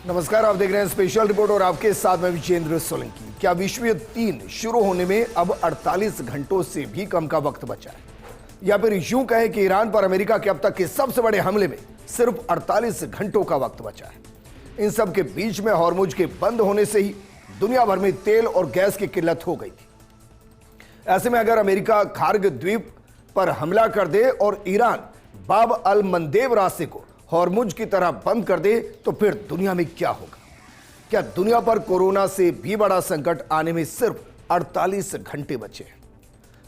नमस्कार, आप देख रहे हैं स्पेशल रिपोर्ट और आपके साथ में विजेंद्र सोलंकी। क्या विश्व युद्ध 3 शुरू होने में अब 48 घंटों से भी कम का वक्त बचा है, या फिर यूं कहें कि ईरान पर अमेरिका के अब तक के सबसे बड़े हमले में सिर्फ 48 घंटों का वक्त बचा है। इन सब के बीच में हॉर्मुज के बंद होने से ही दुनिया भर में तेल और गैस की किल्लत हो गई थी। ऐसे में अगर अमेरिका खार्ग द्वीप पर हमला कर दे और ईरान बाब अल मंदेब रास्ते को हॉर्मुज की तरह बंद कर दे तो फिर दुनिया में क्या होगा? क्या दुनिया पर कोरोना से भी बड़ा संकट आने में सिर्फ 48 घंटे बचे हैं?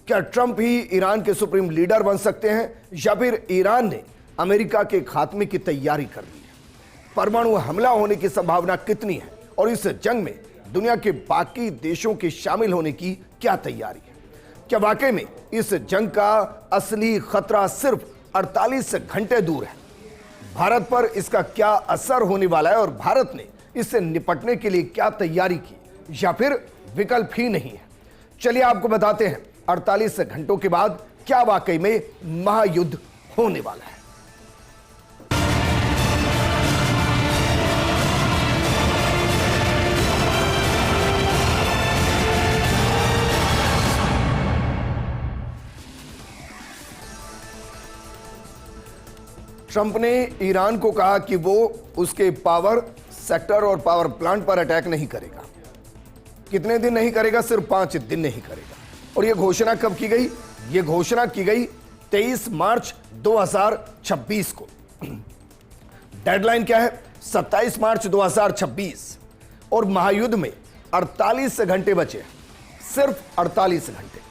क्या ट्रंप ही ईरान के सुप्रीम लीडर बन सकते हैं, या फिर ईरान ने अमेरिका के खात्मे की तैयारी कर ली है? परमाणु हमला होने की संभावना कितनी है और इस जंग में दुनिया के बाकी देशों के शामिल होने की क्या तैयारी है? क्या वाकई में इस जंग का असली खतरा सिर्फ 48 घंटे दूर है? भारत पर इसका क्या असर होने वाला है और भारत ने इससे निपटने के लिए क्या तैयारी की, या फिर विकल्प ही नहीं है? चलिए आपको बताते हैं 48 घंटों के बाद क्या वाकई में महायुद्ध होने वाला है। ट्रंप ने ईरान को कहा कि वो उसके पावर सेक्टर और पावर प्लांट पर अटैक नहीं करेगा। कितने दिन नहीं करेगा? सिर्फ 5 दिन नहीं करेगा। और यह घोषणा कब की गई? यह घोषणा की गई 23 मार्च 2026 को। डेडलाइन क्या है? 27 मार्च 2026। और महायुद्ध में 48 घंटे बचे, सिर्फ 48 घंटे।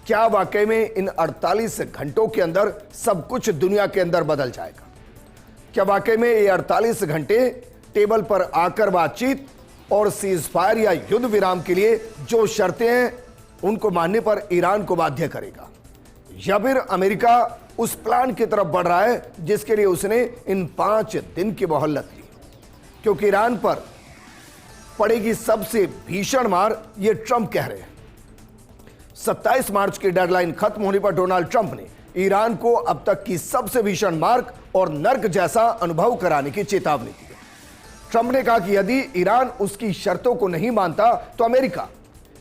क्या वाकई में इन 48 घंटों के अंदर सब कुछ दुनिया के अंदर बदल जाएगा? क्या वाकई में ये 48 घंटे टेबल पर आकर बातचीत और सीजफायर या युद्ध विराम के लिए जो शर्तें हैं उनको मानने पर ईरान को बाध्य करेगा, या फिर अमेरिका उस प्लान की तरफ बढ़ रहा है जिसके लिए उसने इन 5 दिन की मोहलत ली? क्योंकि ईरान पर पड़ेगी सबसे भीषण मार, ये ट्रंप कह रहे हैं। 27 मार्च की डेडलाइन खत्म होने पर डोनाल्ड ट्रंप ने ईरान को अब तक की सबसे भीषण मार्ग और नर्क जैसा अनुभव कराने की चेतावनी दी है। ट्रंप ने कहा कि यदि ईरान उसकी शर्तों को नहीं मानता तो अमेरिका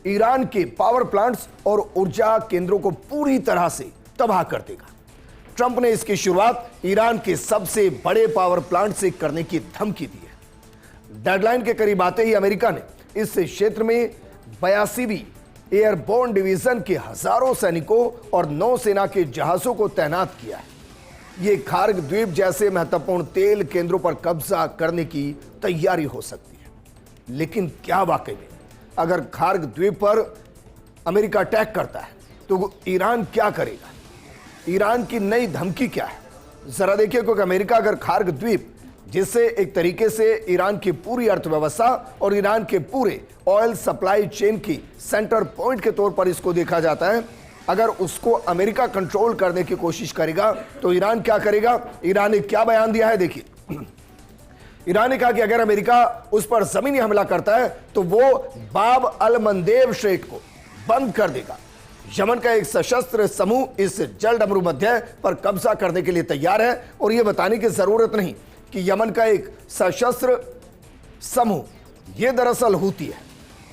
ईरान के पावर प्लांट्स और ऊर्जा केंद्रों को पूरी तरह से तबाह कर देगा। ट्रंप ने इसकी शुरुआत ईरान के सबसे बड़े पावर प्लांट से करने की धमकी दी है। डेडलाइन के करीब आते ही अमेरिका ने इस क्षेत्र में 82वीं एयरबोर्न डिवीजन के हजारों सैनिकों और नौसेना के जहाजों को तैनात किया है। यह खार्ग द्वीप जैसे महत्वपूर्ण तेल केंद्रों पर कब्जा करने की तैयारी हो सकती है। लेकिन क्या वाकई में अगर खार्ग द्वीप पर अमेरिका अटैक करता है तो ईरान क्या करेगा? ईरान की नई धमकी क्या है? जरा देखिए, क्योंकि अमेरिका अगर खार्ग द्वीप, जिससे एक तरीके से ईरान की पूरी अर्थव्यवस्था और ईरान के पूरे ऑयल सप्लाई चेन की सेंटर पॉइंट के तौर पर इसको देखा जाता है, अगर उसको अमेरिका कंट्रोल करने की कोशिश करेगा तो ईरान क्या करेगा? ईरान ने क्या बयान दिया है, देखिए। ईरान ने कहा कि अगर अमेरिका उस पर जमीनी हमला करता है तो वो बाब अल मंदेब स्ट्रेट को बंद कर देगा। यमन का एक सशस्त्र समूह इस जलडमरू मध्य पर कब्जा करने के लिए तैयार है। और यह बताने की जरूरत नहीं कि यमन का एक सशस्त्र समूह यह दरअसल हूती है,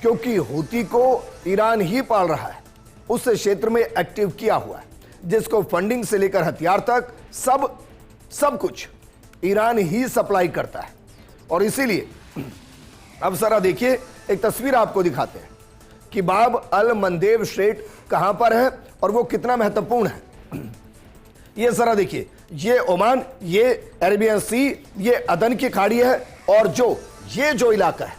क्योंकि हूती को ईरान ही पाल रहा है, उस क्षेत्र में एक्टिव किया हुआ है, जिसको फंडिंग से लेकर हथियार तक सब कुछ ईरान ही सप्लाई करता है। और इसीलिए अब जरा देखिए, एक तस्वीर आपको दिखाते हैं कि बाब अल मंदेब स्ट्रेट कहां पर है और वो कितना महत्वपूर्ण है। ये जरा देखिए, ये ओमान, ये अरेबियन सी, ये अदन की खाड़ी है, और ये जो इलाका है,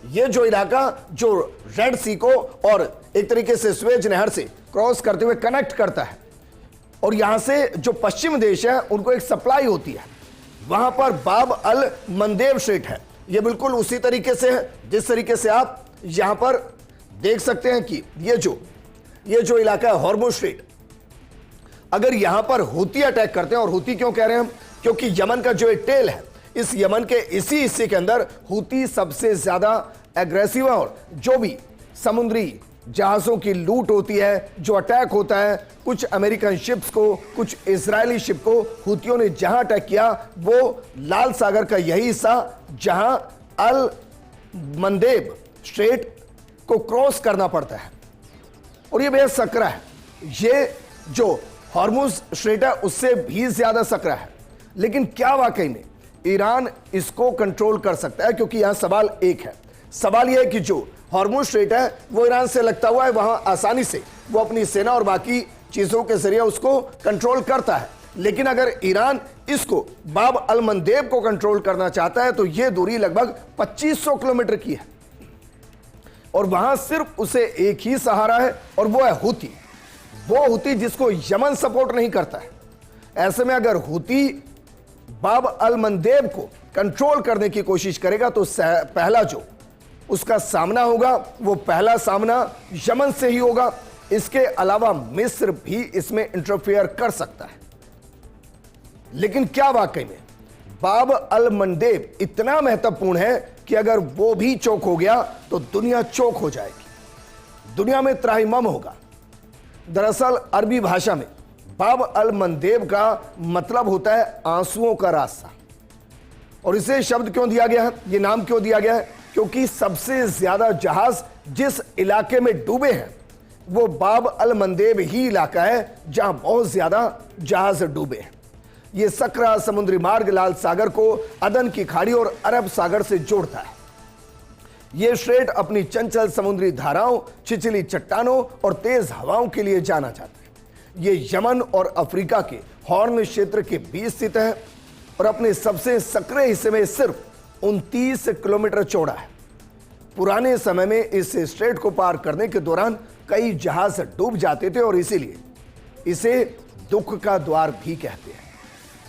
ये जो इलाका जो रेड सी को और एक तरीके से स्वेज नहर से क्रॉस करते हुए कनेक्ट करता है, और यहां से जो पश्चिम देश है उनको एक सप्लाई होती है, वहां पर बाब अल मंदेब स्ट्रेट है। ये बिल्कुल उसी तरीके से है जिस तरीके से आप यहां पर देख सकते हैं कि ये जो इलाका है हॉर्मुज स्ट्रेट, अगर यहां पर हूती अटैक करते हैं, और हूती क्यों कह रहे हैं हम? क्योंकि यमन का जो एक टेल है, इस यमन के इसी हिस्से के अंदर हूती सबसे ज्यादा एग्रेसिव है, और जो भी समुद्री जहाजों की लूट होती है, जो अटैक होता है, कुछ अमेरिकन शिप्स को, कुछ इजरायली शिप को हूतियों ने जहां अटैक किया वो लाल सागर का यही हिस्सा जहां अल मंदेब स्ट्रेट को क्रॉस करना पड़ता है और ये बेहद सकरा है। ये जो हॉर्मुज स्ट्रेट है उससे भी ज्यादा सकरा है। लेकिन क्या वाकई में ईरान इसको कंट्रोल कर सकता है? क्योंकि यहां सवाल एक है, सवाल यह है कि जो हॉर्मुज स्ट्रेट है वो ईरान से लगता हुआ है, वहां आसानी से वो अपनी सेना और बाकी चीजों के जरिए उसको कंट्रोल करता है। लेकिन अगर ईरान इसको बाब अल मंदेब को कंट्रोल करना चाहता है तो यह दूरी लगभग 2500 किलोमीटर की है और वहां सिर्फ उसे एक ही सहारा है और वो है हूती। वो हूती जिसको यमन सपोर्ट नहीं करता है। ऐसे में अगर हूती बाब अल मंदेब को कंट्रोल करने की कोशिश करेगा तो पहला जो उसका सामना होगा वो पहला सामना यमन से ही होगा। इसके अलावा मिस्र भी इसमें इंटरफेयर कर सकता है। लेकिन क्या वाकई में बाब अल मंदेब इतना महत्वपूर्ण है कि अगर वो भी चौक हो गया तो दुनिया चौक हो जाएगी, दुनिया में त्राहिमाम होगा। दरअसल अरबी भाषा में बाब अल मंदेब का मतलब होता है आंसुओं का रास्ता। और इसे शब्द क्यों दिया गया है, ये नाम क्यों दिया गया है? क्योंकि सबसे ज्यादा जहाज जिस इलाके में डूबे हैं वो बाब अल मंदेब ही इलाका है जहां बहुत ज्यादा जहाज डूबे हैं। ये सकरा समुद्री मार्ग लाल सागर को अदन की खाड़ी और अरब सागर से जोड़ता है। यह स्ट्रेट अपनी चंचल समुद्री धाराओं, छिछली चट्टानों और तेज हवाओं के लिए जाना जाता है। यह यमन और अफ्रीका के हॉर्न क्षेत्र के बीच स्थित है और अपने सबसे सकरे हिस्से में सिर्फ 29 किलोमीटर चौड़ा है। पुराने समय में इस स्ट्रेट को पार करने के दौरान कई जहाज डूब जाते थे और इसीलिए इसे दुख का द्वार भी कहते हैं।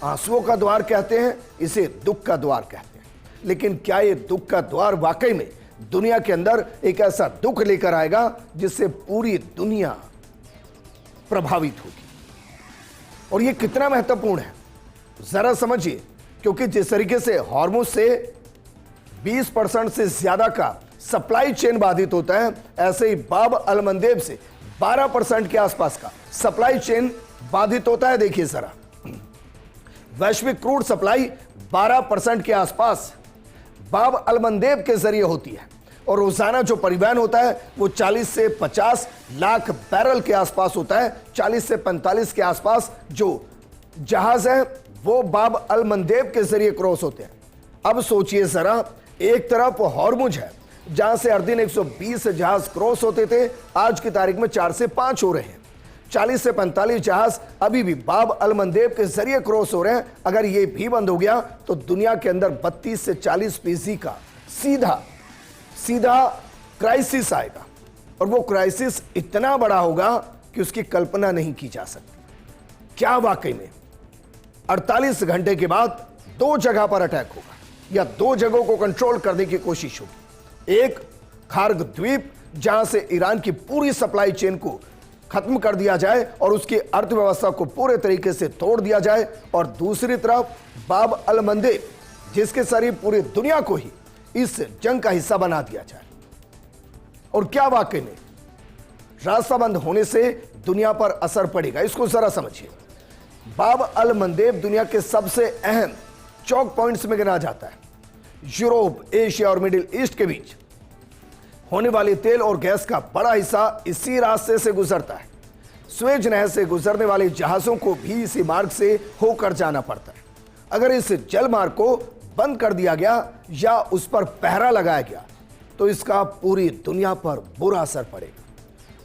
आंसुओं का द्वार कहते हैं, इसे दुख का द्वार कहते हैं। लेकिन क्या यह दुख का द्वार वाकई में दुनिया के अंदर एक ऐसा दुख लेकर आएगा जिससे पूरी दुनिया प्रभावित होगी? और यह कितना महत्वपूर्ण है जरा समझिए। क्योंकि जिस तरीके से हॉर्मुज से 20% से ज्यादा का सप्लाई चेन बाधित होता है, ऐसे ही बाब अल मंदेब से 12% के आसपास का सप्लाई चेन बाधित होता है। देखिए जरा, वैश्विक क्रूड सप्लाई 12% के आसपास बाब अल मंदेब के जरिए होती है और रोजाना जो परिवहन होता है वो 40 से 50 लाख बैरल के आसपास होता है। 40 से 45 के आसपास जो जहाज है वो बाब अल मंदेब के जरिए क्रॉस होते हैं। अब सोचिए जरा, एक तरफ हॉर्मुज है जहां से हर दिन 120 जहाज क्रॉस होते थे, आज की तारीख में 4 से 5 हो रहे हैं। 40 से 45 जहाज अभी भी बाब अल मंदेब के जरिए क्रॉस हो रहे हैं। अगर ये भी बंद हो गया तो दुनिया के अंदर 32 से 40% का सीधा क्राइसिस आएगा और वो क्राइसिस इतना बड़ा होगा कि उसकी कल्पना नहीं की जा सकती। क्या वाकई में 48 घंटे के बाद 2 जगह पर अटैक होगा या 2 जगहों को कंट्रोल करने की कोशिश होगी? एक खार्ग द्वीप जहां से ईरान की पूरी सप्लाई चेन को खत्म कर दिया जाए और उसकी अर्थव्यवस्था को पूरे तरीके से तोड़ दिया जाए, और दूसरी तरफ बाब अल मंदेब जिसके जरिए पूरी दुनिया को ही इस जंग का हिस्सा बना दिया जाए। और क्या वाकई में रास्ता बंद होने से दुनिया पर असर पड़ेगा? इसको जरा समझिए। बाब अल मंदेब दुनिया के सबसे अहम चौक पॉइंट्स में गिना जाता है। यूरोप, एशिया और मिडिल ईस्ट के बीच होने वाले तेल और गैस का बड़ा हिस्सा इसी रास्ते से गुजरता है। स्वेज नहर से गुजरने वाले जहाजों को भी इसी मार्ग से होकर जाना पड़ता है। अगर इस जल मार्ग को बंद कर दिया गया या उस पर पहरा लगाया गया तो इसका पूरी दुनिया पर बुरा असर पड़ेगा,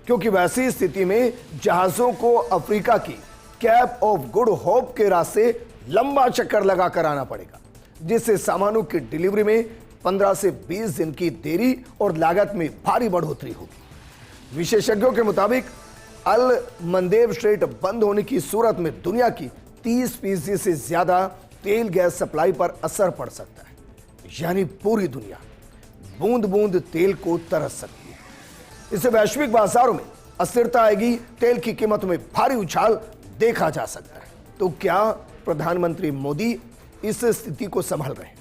क्योंकि वैसी स्थिति में जहाजों को अफ्रीका की कैप ऑफ गुड होप के रास्ते लंबा चक्कर लगाकर आना पड़ेगा, जिससे सामानों की डिलीवरी में 15 से 20 दिन की देरी और लागत में भारी बढ़ोतरी होगी। विशेषज्ञों के मुताबिक अल मंदेब स्ट्रेट बंद होने की सूरत में दुनिया की 30% से ज्यादा तेल गैस सप्लाई पर असर पड़ सकता है, यानी पूरी दुनिया बूंद बूंद तेल को तरस सकती है। इससे वैश्विक बाजारों में अस्थिरता आएगी, तेल की कीमत में भारी उछाल देखा जा सकता है। तो क्या प्रधानमंत्री मोदी इस स्थिति को संभाल रहे हैं?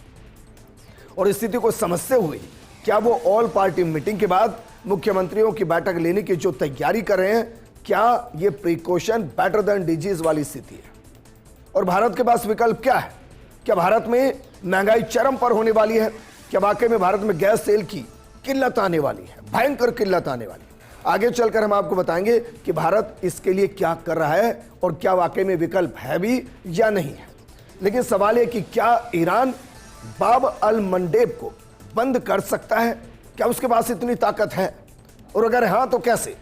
और इस स्थिति को समझते हुए क्या वो ऑल पार्टी मीटिंग के बाद मुख्यमंत्रियों की बैठक लेने की जो तैयारी कर रहे हैं, क्या ये प्रिकॉशन बेटर देन डिजीज वाली स्थिति है? और भारत के पास विकल्प क्या है? क्या भारत में महंगाई चरम पर होने वाली है? क्या वाकई में भारत में गैस तेल की किल्लत आने वाली है, भयंकर किल्लत आने वाली है? आगे चलकर हम आपको बताएंगे कि भारत इसके लिए क्या कर रहा है और क्या वाकई में विकल्प है भी या नहीं है। लेकिन सवाल है कि क्या ईरान बाब अल मंडेब को बंद कर सकता है? क्या उसके पास इतनी ताकत है? और अगर हाँ तो कैसे?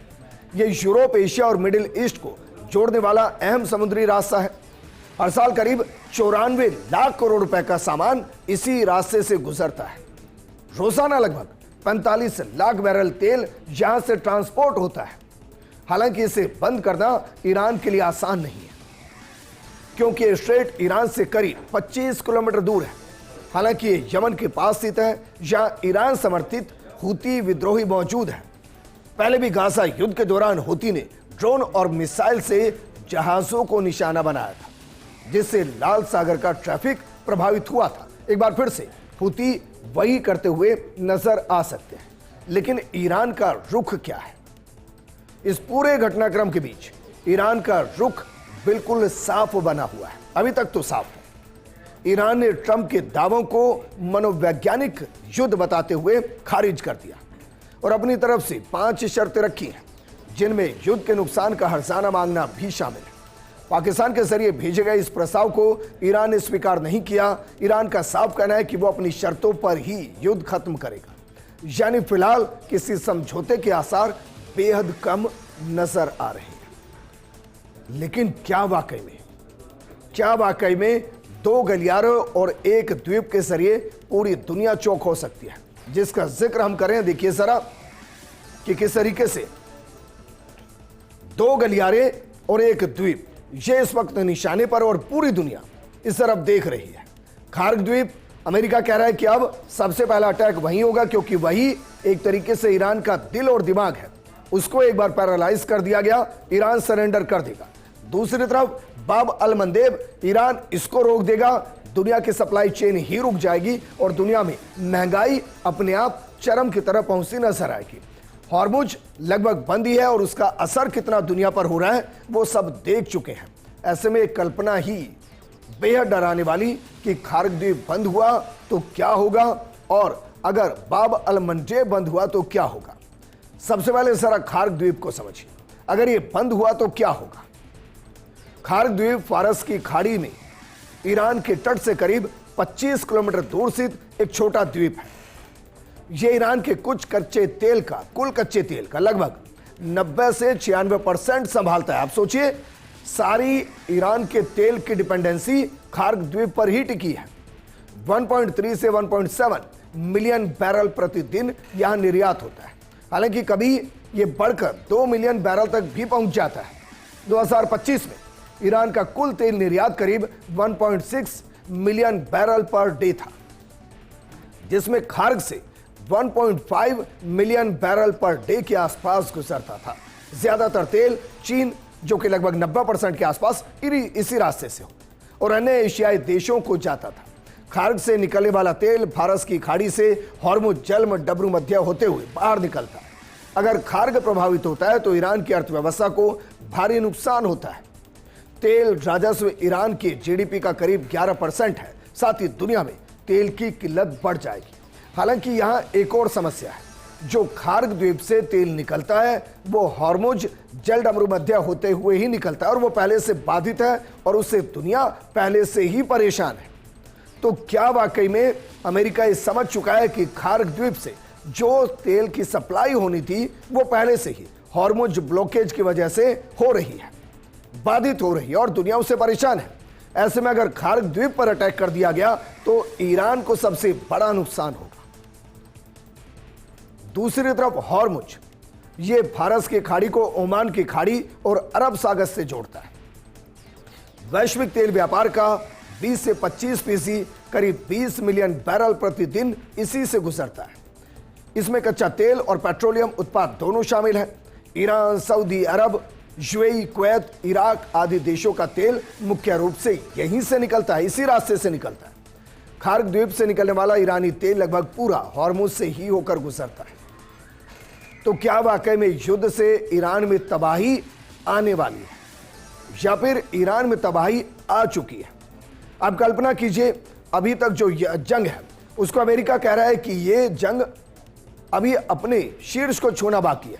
यह यूरोप, एशिया और मिडिल ईस्ट को जोड़ने वाला अहम समुद्री रास्ता है। हर साल करीब 94 लाख करोड़ रुपए का सामान इसी रास्ते से गुजरता है। रोजाना लगभग 45 लाख बैरल तेल यहां से ट्रांसपोर्ट होता है। हालांकि इसे बंद करना ईरान के लिए आसान नहीं है, क्योंकि ये स्ट्रेट ईरान से करीब 25 किलोमीटर दूर है। हालांकि ये यमन के पास स्थित है, जहां ईरान समर्थित हुती विद्रोही मौजूद है। पहले भी गाजा युद्ध के दौरान हुती ने ड्रोन और मिसाइल से जहाजों को निशाना बनाया था, जिससे लाल सागर का ट्रैफिक प्रभावित हुआ था। एक बार फिर से हुती वही करते हुए नजर आ सकते हैं। लेकिन ईरान का रुख क्या है? इस पूरे घटनाक्रम के बीच ईरान का रुख बिल्कुल साफ बना हुआ है। अभी तक तो साफ है। ईरान ने ट्रंप के दावों को मनोवैज्ञानिक युद्ध बताते हुए खारिज कर दिया और अपनी तरफ से 5 शर्तें रखी हैं, जिनमें युद्ध के नुकसान का हर्जाना मांगना भी शामिल है। पाकिस्तान के जरिए भेजे गए इस प्रस्ताव को ईरान ने स्वीकार नहीं किया। ईरान का साफ कहना है कि वो अपनी शर्तों पर ही युद्ध खत्म करेगा, यानी फिलहाल किसी समझौते के आसार बेहद कम नजर आ रहे हैं। लेकिन क्या वाकई में 2 गलियारों और एक द्वीप के जरिए पूरी दुनिया चौक हो सकती है, जिसका जिक्र हम करें? देखिए जरा कि किस तरीके से 2 गलियारे और एक द्वीप ये इस वक्त निशाने पर और पूरी दुनिया इस तरफ देख रही है। खार्ग द्वीप, अमेरिका कह रहा है कि अब सबसे पहला अटैक वहीं होगा, क्योंकि वही एक तरीके से ईरान का दिल और दिमाग है। उसको एक बार पैरालाइज कर दिया गया, ईरान सरेंडर कर देगा। दूसरी तरफ बाब अल मंदेब, ईरान इसको रोक देगा, दुनिया की सप्लाई चेन ही रुक जाएगी और दुनिया में महंगाई अपने आप चरम की तरफ पहुंचती नजर आएगी। हॉर्मुज लगभग बंद ही है और उसका असर कितना दुनिया पर हो रहा है वो सब देख चुके हैं। ऐसे में एक कल्पना ही बेहद डराने वाली कि खार्ग द्वीप बंद हुआ तो क्या होगा, और अगर बाब अल मंडेब बंद हुआ तो क्या होगा। सबसे पहले जरा खार्ग द्वीप को समझिए। अगर ये बंद हुआ तो क्या होगा? खार्ग द्वीप फारस की खाड़ी में ईरान के तट से करीब 25 किलोमीटर दूर स्थित एक छोटा द्वीप है। यह ईरान के कुल कच्चे तेल का लगभग 90 से 96% संभालता है। आप सोचिए, सारी ईरान के तेल की डिपेंडेंसी खार्ग द्वीप पर ही टिकी है। 1.3 से 1.7 मिलियन बैरल प्रतिदिन यहां निर्यात होता है। हालांकि कभी यह बढ़कर 2 मिलियन बैरल तक भी पहुंच जाता है। 2025 में ईरान का कुल तेल निर्यात करीब 1.6 मिलियन बैरल पर डे था, जिसमें खार्ग से 1.5 मिलियन बैरल पर डे के आसपास गुजरता था। ज्यादातर तेल चीन, जो कि लगभग 90% के आसपास इसी रास्ते से हो, और अन्य एशियाई देशों को जाता था। खार्ग से निकलने वाला तेल फारस की खाड़ी से हॉर्मुज जल डब्रू मध्य होते हुए बाहर निकलता है। अगर खार्ग प्रभावित होता है तो ईरान की अर्थव्यवस्था को भारी नुकसान होता है। तेल राजस्व ईरान की जीडीपी का करीब 11% है। साथ ही दुनिया में तेल की किल्लत बढ़ जाएगी। हालांकि यहां एक और समस्या है। जो खार्ग द्वीप से तेल निकलता है वो हॉर्मुज जल डमरू मध्य होते हुए ही निकलता है और वो पहले से बाधित है और उससे दुनिया पहले से ही परेशान है। तो क्या वाकई में अमेरिका ये समझ चुका है कि खार्ग द्वीप से जो तेल की सप्लाई होनी थी वो पहले से ही हॉर्मुज ब्लॉकेज की वजह से हो रही है, बाधित हो रही है और दुनिया उससे परेशान है। ऐसे में अगर खार्ग द्वीप पर अटैक कर दिया गया तो ईरान को सबसे बड़ा नुकसान होगा। दूसरी तरफ हॉर्मुज, ये फारस की खाड़ी को ओमान की खाड़ी और अरब सागर से जोड़ता है। वैश्विक तेल व्यापार का 20 से 25% करीब 20 मिलियन बैरल प्रतिदिन इसी से गुजरता है। इसमें कच्चा तेल और पेट्रोलियम उत्पाद दोनों शामिल हैं। ईरान, सऊदी अरब, यूएई, कुवैत, इराक आदि देशों का तेल मुख्य रूप से यहीं से निकलता है, इसी रास्ते से निकलता है। खार्ग द्वीप से निकलने वाला ईरानी तेल लगभग पूरा हॉर्मुज से ही होकर गुजरता है। तो क्या वाकई में युद्ध से ईरान में तबाही आने वाली है या फिर ईरान में तबाही आ चुकी है? आप कल्पना कीजिए, अभी तक जो जंग है उसको अमेरिका कह रहा है कि ये जंग अभी अपने शीर्ष को छूना बाकी है,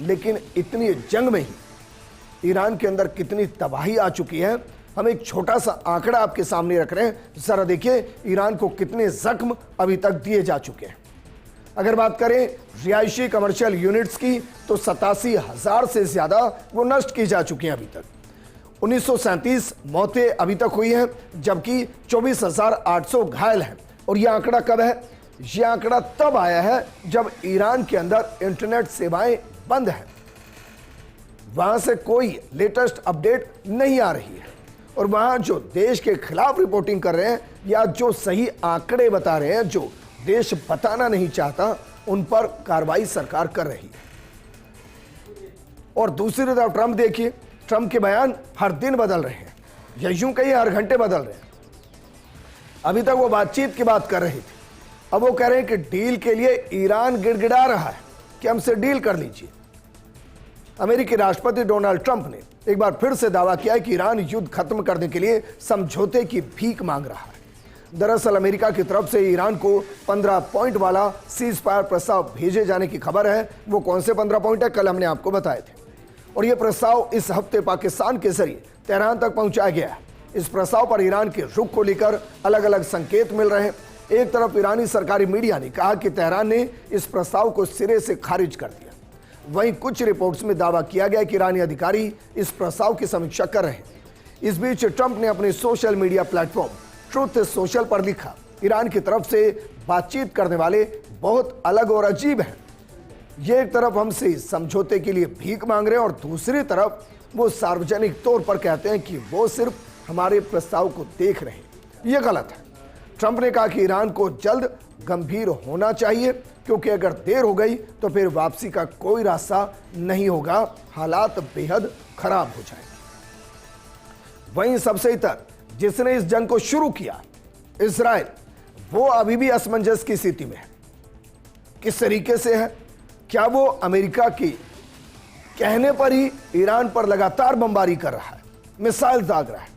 लेकिन इतनी जंग में ही ईरान के अंदर कितनी तबाही आ चुकी है। हम एक छोटा सा आंकड़ा आपके सामने रख रहे हैं, जरा देखिए ईरान को कितने जख्म अभी तक दिए जा चुके हैं। अगर बात करें रिहायशी कमर्शियल यूनिट्स की तो 87,000 से ज्यादा वो नष्ट की जा चुकी हैं अभी तक। 1937 मौतें अभी तक हुई हैं, जबकि 24,800 घायल हैं। और यह आंकड़ा कब है? यह आंकड़ा तब आया है जब ईरान के अंदर इंटरनेट सेवाएं बंद है, वहां से कोई लेटेस्ट अपडेट नहीं आ रही है, और वहां जो देश के खिलाफ रिपोर्टिंग कर रहे हैं या जो सही आंकड़े बता रहे हैं, जो देश बताना नहीं चाहता, उन पर कार्रवाई सरकार कर रही है। और दूसरी तरफ ट्रंप देखिए, ट्रंप के बयान हर दिन बदल रहे हैं, या यूं कहिए हर घंटे बदल रहे हैं। अभी तक वो बातचीत की बात कर रहे थे, अब वो कह रहे हैं कि डील के लिए ईरान गिड़गिड़ा रहा है कि हमसे डील कर लीजिए। अमेरिकी राष्ट्रपति डोनाल्ड ट्रंप ने एक बार फिर से दावा किया है कि ईरान युद्ध खत्म करने के लिए समझौते की भीख मांग रहा है। दरअसल अमेरिका की तरफ से ईरान को 15 पॉइंट वाला सीज फायर प्रस्ताव भेजे जाने की खबर है। वो कौन से 15 पॉइंट है, कल हमने आपको बताए थे, और यह प्रस्ताव इस हफ्ते पाकिस्तान के जरिए तेहरान तक पहुंचाया गया है। इस प्रस्ताव पर ईरान के रुख को लेकर अलग अलग संकेत मिल रहे हैं। एक तरफ ईरानी सरकारी मीडिया ने कहा कि तेहरान ने इस प्रस्ताव को सिरे से खारिज कर दिया, वहीं कुछ रिपोर्ट्स में दावा किया गया कि ईरानी अधिकारी इस प्रस्ताव की समीक्षा कर रहे हैं। इस बीच ट्रंप ने अपने social media platform truth social पर लिखा, ईरान की तरफ से बातचीत करने वाले बहुत अलग और अजीब हैं। ये एक तरफ हमसे समझौते के लिए भीख मांग रहे हैं, और दूसरी तरफ वो सार्वजनिक तौर पर कहते हैं कि वो सिर्फ हमारे प्रस्ताव को देख रहे हैं। यह गलत है। ट्रंप ने कहा कि ईरान को जल्द गंभीर होना चाहिए, क्योंकि अगर देर हो गई तो फिर वापसी का कोई रास्ता नहीं होगा, हालात बेहद खराब हो जाएंगे। वहीं सबसे इतर जिसने इस जंग को शुरू किया, इजराइल, वो अभी भी असमंजस की स्थिति में है। किस तरीके से है? क्या वो अमेरिका के कहने पर ही ईरान पर लगातार बमबारी कर रहा है, मिसाइल दाग रहा है?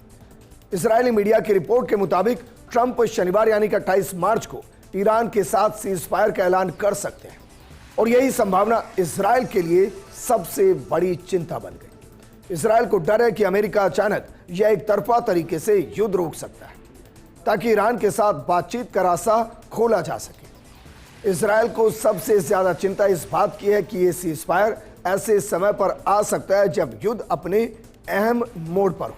इजरायली मीडिया की रिपोर्ट के मुताबिक ट्रंप शनिवार यानी कि 28 मार्च को ईरान के साथ सीज फायर का ऐलान कर सकते हैं, और यही संभावना इजराइल के लिए सबसे बड़ी चिंता बन गई। इजराइल को डर है कि अमेरिका अचानक यह एक तरफा तरीके से युद्ध रोक सकता है, ताकि ईरान के साथ बातचीत का रास्ता खोला जा सके। इजराइल को सबसे ज्यादा चिंता इस बात की है कि यह सीज फायर ऐसे समय पर आ सकता है जब युद्ध अपने अहम मोड़ पर हो।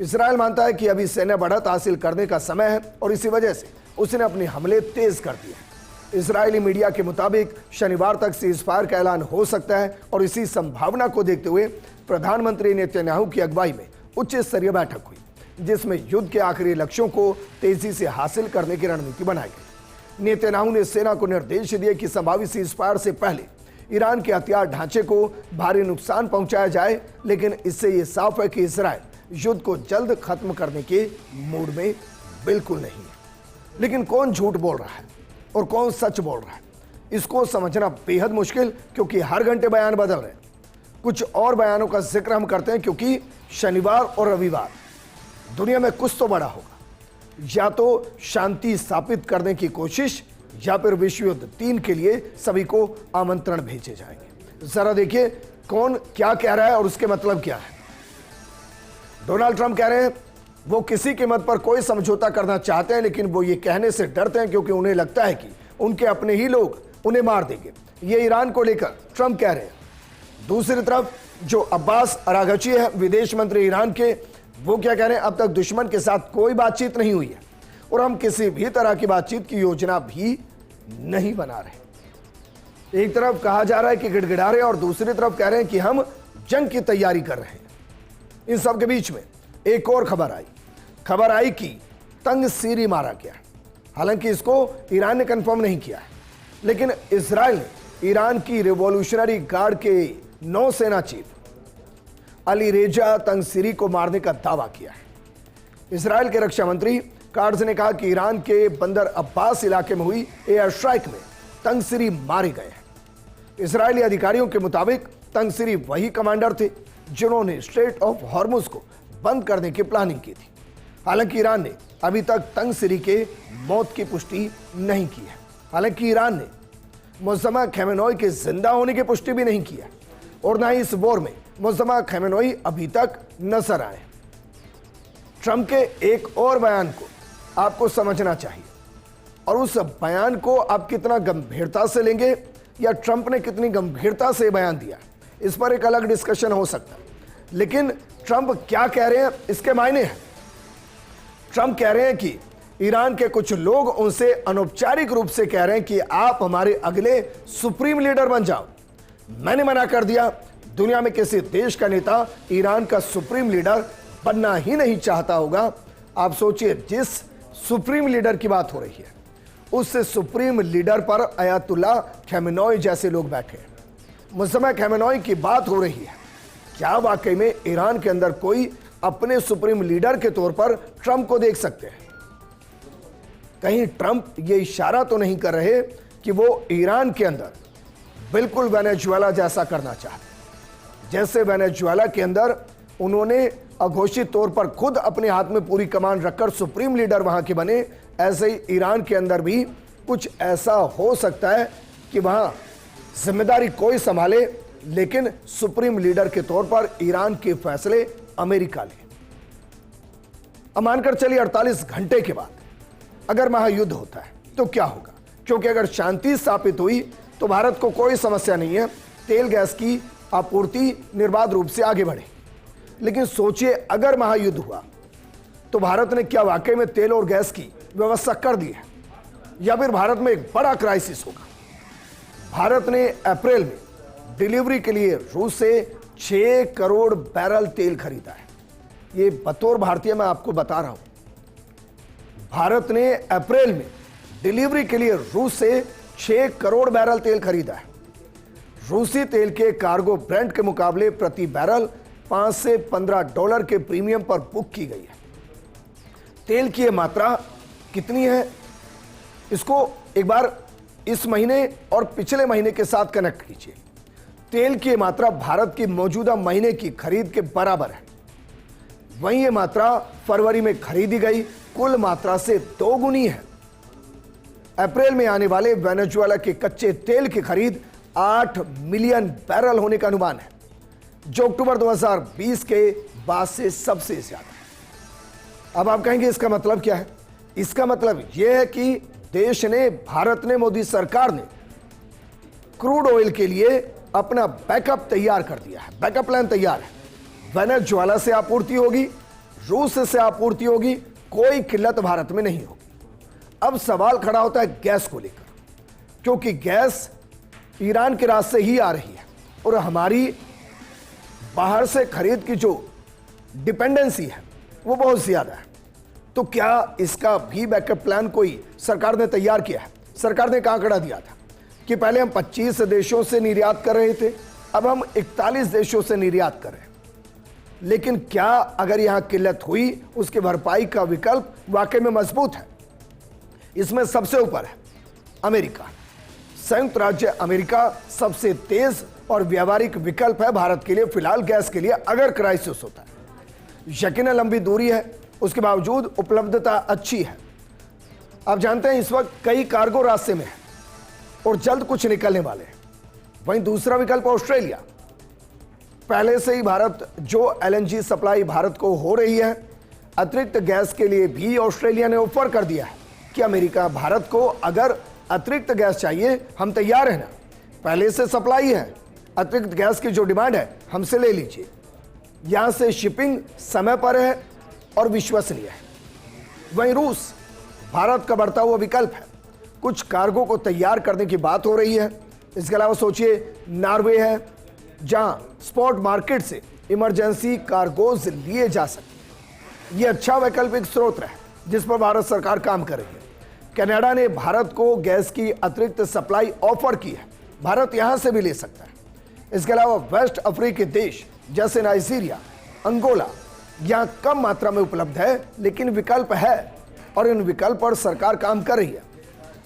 इजराइल मानता है कि अभी सैन्य बढ़त हासिल करने का समय है, और इसी वजह से उसने अपने हमले तेज कर दिए हैं। इजरायली मीडिया के मुताबिक शनिवार तक सीज फायर का ऐलान हो सकता है, और इसी संभावना को देखते हुए प्रधानमंत्री नेतन्याहू की अगुवाई में उच्च स्तरीय बैठक हुई, जिसमें युद्ध के आखिरी लक्ष्यों को तेजी से हासिल करने की रणनीति बनाई गई। नेतन्याहू ने सेना को निर्देश दिए कि संभावित सीज फायर से पहले ईरान के हथियार ढांचे को भारी नुकसान पहुंचाया जाए, लेकिन इससे यह साफ है कि इजराइल युद्ध को जल्द खत्म करने के मूड में बिल्कुल नहीं है। लेकिन कौन झूठ बोल रहा है और कौन सच बोल रहा है, इसको समझना बेहद मुश्किल, क्योंकि हर घंटे बयान बदल रहे हैं। कुछ और बयानों का जिक्र हम करते हैं, क्योंकि शनिवार और रविवार दुनिया में कुछ तो बड़ा होगा, या तो शांति स्थापित करने की कोशिश, या फिर विश्व युद्ध 3 के लिए सभी को आमंत्रण भेजे जाएंगे। जरा देखिए कौन क्या कह रहा है और उसके मतलब क्या है। डोनाल्ड ट्रंप कह रहे हैं वो किसी कीमत पर कोई समझौता करना चाहते हैं, लेकिन वो ये कहने से डरते हैं क्योंकि उन्हें लगता है कि उनके अपने ही लोग उन्हें मार देंगे। ये ईरान को लेकर ट्रंप कह रहे हैं। दूसरी तरफ जो अब्बास अरागची है, विदेश मंत्री ईरान के, वो क्या कह रहे हैं, अब तक दुश्मन के साथ कोई बातचीत नहीं हुई है, और हम किसी भी तरह की बातचीत की योजना भी नहीं बना रहे। एक तरफ कहा जा रहा है कि गिड़गिड़ा रहे हैं, और दूसरी तरफ कह रहे हैं कि हम जंग की तैयारी कर रहे हैं। इन सब के बीच में एक और खबर आई कि तंग सीरी मारा गया। हालांकि इसको ईरान ने कंफर्म नहीं किया है, लेकिन इजराइल ने ईरान की रिवॉल्यूशनरी गार्ड के नौसेना चीफ अली रेजा तंगसीरी को मारने का दावा किया है। इजराइल के रक्षा मंत्री कार्ड्स ने कहा कि ईरान के बंदर अब्बास इलाके में हुई एयर स्ट्राइक में तंगसीरी मारे गए हैं। इजरायली अधिकारियों के मुताबिक तंगसीरी वही कमांडर थे जिन्होंने स्ट्रेट ऑफ हॉर्मुज को बंद करने की प्लानिंग की थी। हालांकि ईरान ने अभी तक तंग सिरी के मौत की पुष्टि नहीं की है। हालांकि ईरान ने मुअज़्ज़मा खamenei के जिंदा होने की पुष्टि भी नहीं की है और ना ही इस वॉर में मुअज़्ज़मा खamenei अभी तक नजर आए। ट्रंप के एक और बयान को आपको समझना चाहिए और उस बयान को आप कितना गंभीरता से लेंगे या ट्रंप ने कितनी गंभीरता से बयान दिया, इस पर एक अलग डिस्कशन हो सकता है। लेकिन ट्रंप क्या कह रहे हैं इसके मायने हैं। ट्रंप कह रहे हैं कि ईरान के कुछ लोग उनसे अनौपचारिक रूप से कह रहे हैं कि आप हमारे अगले सुप्रीम लीडर बन जाओ। मैंने मना कर दिया। दुनिया में किसी देश का नेता ईरान का सुप्रीम लीडर बनना ही नहीं चाहता होगा। आप सोचिए, जिस सुप्रीम लीडर की बात हो रही है उससे सुप्रीम लीडर पर अयातुल्ला खamenei जैसे लोग बैठे हैं। मुअज़्ज़मा खamenei की बात हो रही है। क्या वाकई में ईरान के अंदर कोई अपने सुप्रीम लीडर के तौर पर ट्रंप को देख सकते हैं? कहीं ट्रंप ये इशारा तो नहीं कर रहे कि वो ईरान के अंदर बिल्कुल वेनेजुएला जैसा करना चाहते, जैसे वेनेजुएला के अंदर उन्होंने अघोषित तौर पर खुद अपने हाथ में पूरी कमान रखकर सुप्रीम लीडर वहां के बने, ऐसे ही ईरान के अंदर भी कुछ ऐसा हो सकता है कि वहां जिम्मेदारी कोई संभाले लेकिन सुप्रीम लीडर के तौर पर ईरान के फैसले अमेरिका ले। अब मानकर चलिए 48 घंटे के बाद अगर महायुद्ध होता है तो क्या होगा? क्योंकि अगर शांति स्थापित हुई तो भारत को कोई समस्या नहीं है, तेल गैस की आपूर्ति निर्बाध रूप से आगे बढ़े। लेकिन सोचिए, अगर महायुद्ध हुआ तो भारत ने क्या वाकई में तेल और गैस की व्यवस्था कर दी है या फिर भारत में एक बड़ा क्राइसिस होगा? भारत ने अप्रैल में डिलीवरी के लिए रूस से 6 करोड़ बैरल तेल खरीदा है। ये बतौर भारतीय मैं आपको बता रहा हूं। भारत ने अप्रैल में डिलीवरी के लिए रूस से 6 करोड़ बैरल तेल खरीदा है। रूसी तेल के कार्गो ब्रेंट के मुकाबले प्रति बैरल 5 से $15 के प्रीमियम पर बुक की गई है। तेल की यह मात्रा कितनी है, इसको एक बार इस महीने और पिछले महीने के साथ कनेक्ट कीजिए। तेल की मात्रा भारत की मौजूदा महीने की खरीद के बराबर है। वहीं ये मात्रा फरवरी में खरीदी गई कुल मात्रा से 2 गुनी है। अप्रैल में आने वाले वेनेजुएला के कच्चे तेल की खरीद 8 मिलियन बैरल होने का अनुमान है, जो अक्टूबर 2020 के बाद से सबसे ज्यादा है। अब आप कहेंगे इसका मतलब क्या है? इसका मतलब यह है कि देश ने, भारत ने, मोदी सरकार ने क्रूड ऑयल के लिए अपना बैकअप तैयार कर दिया है। बैकअप प्लान तैयार है। वेनेजुएला से आपूर्ति होगी, रूस से आपूर्ति होगी, कोई किल्लत भारत में नहीं होगी। अब सवाल खड़ा होता है गैस को लेकर, क्योंकि गैस ईरान के रास्ते ही आ रही है और हमारी बाहर से खरीद की जो डिपेंडेंसी है वो बहुत ज्यादा है। तो क्या इसका भी बैकअप प्लान कोई सरकार ने तैयार किया है? सरकार ने कहां खड़ा दिया था कि पहले हम 25 देशों से निर्यात कर रहे थे, अब हम 41 देशों से निर्यात कर रहे हैं। लेकिन क्या अगर यहां किल्लत हुई उसकी भरपाई का विकल्प वाकई में मजबूत है? इसमें सबसे ऊपर है अमेरिका। संयुक्त राज्य अमेरिका सबसे तेज और व्यावहारिक विकल्प है भारत के लिए फिलहाल गैस के लिए अगर क्राइसिस होता है। यकीनन लंबी दूरी है, उसके बावजूद उपलब्धता अच्छी है। आप जानते हैं इस वक्त कई कार्गो रास्ते में है और जल्द कुछ निकलने वाले हैं। वहीं दूसरा विकल्प ऑस्ट्रेलिया। पहले से ही भारत जो एलएनजी सप्लाई भारत को हो रही है, अतिरिक्त गैस के लिए भी ऑस्ट्रेलिया ने ऑफर कर दिया है कि अमेरिका भारत को अगर अतिरिक्त गैस चाहिए हम तैयार हैं ना, पहले से सप्लाई है, अतिरिक्त गैस की जो डिमांड है हमसे ले लीजिए। यहां से शिपिंग समय पर है और विश्वसनीय है। वहीं रूस भारत का बढ़ता हुआ विकल्प है। कुछ कार्गो को तैयार करने की बात हो रही है। इसके अलावा सोचिए नॉर्वे है, जहां स्पॉट मार्केट से इमरजेंसी कार्गोज लिए जा सकते। यह अच्छा वैकल्पिक स्रोत है जिस पर भारत सरकार काम कर रही है। कनाडा ने भारत को गैस की अतिरिक्त सप्लाई ऑफर की है, भारत यहां से भी ले सकता है। इसके अलावा वेस्ट अफ्रीकी देश जैसे नाइजीरिया, अंगोला यहां कम मात्रा में उपलब्ध है, लेकिन विकल्प है और इन विकल्प पर सरकार काम कर रही है।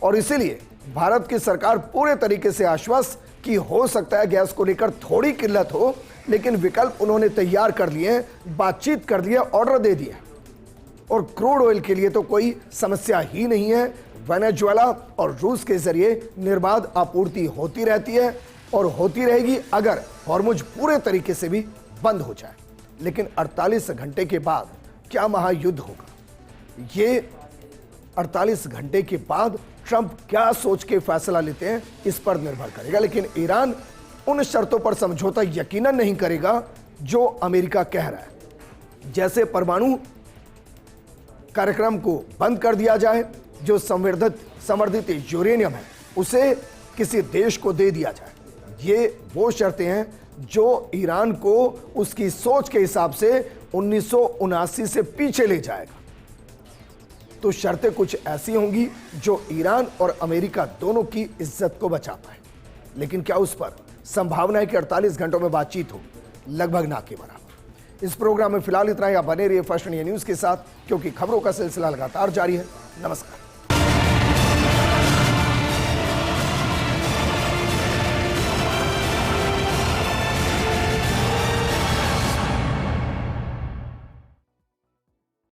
और इसीलिए भारत की सरकार पूरे तरीके से आश्वस्त कि हो सकता है गैस को लेकर थोड़ी किल्लत हो, लेकिन विकल्प उन्होंने तैयार कर लिए, बातचीत कर ली, ऑर्डर दे दिया। और क्रूड ऑयल के लिए तो कोई समस्या ही नहीं है। वेनेजुएला और रूस के जरिए निर्बाध आपूर्ति होती रहती है और होती रहेगी अगर हॉर्मुज पूरे तरीके से भी बंद हो जाए। लेकिन 48 घंटे के बाद क्या महायुद्ध होगा, ये 48 घंटे के बाद ट्रंप क्या सोच के फैसला लेते हैं इस पर निर्भर करेगा। लेकिन ईरान उन शर्तों पर समझौता यकीनन नहीं करेगा जो अमेरिका कह रहा है, जैसे परमाणु कार्यक्रम को बंद कर दिया जाए, जो संवर्धित यूरेनियम है उसे किसी देश को दे दिया जाए। ये वो शर्तें हैं जो ईरान को उसकी सोच के हिसाब से 1979 से पीछे ले जाएगा। तो शर्तें कुछ ऐसी होंगी जो ईरान और अमेरिका दोनों की इज्जत को बचा पाए। लेकिन क्या उस पर संभावना है कि 48 घंटों में बातचीत हो? लगभग ना के बराबर। इस प्रोग्राम में फिलहाल इतना ही। आप बने रहिए फर्स्ट इंडिया न्यूज के साथ, क्योंकि खबरों का सिलसिला लगातार जारी है। नमस्कार।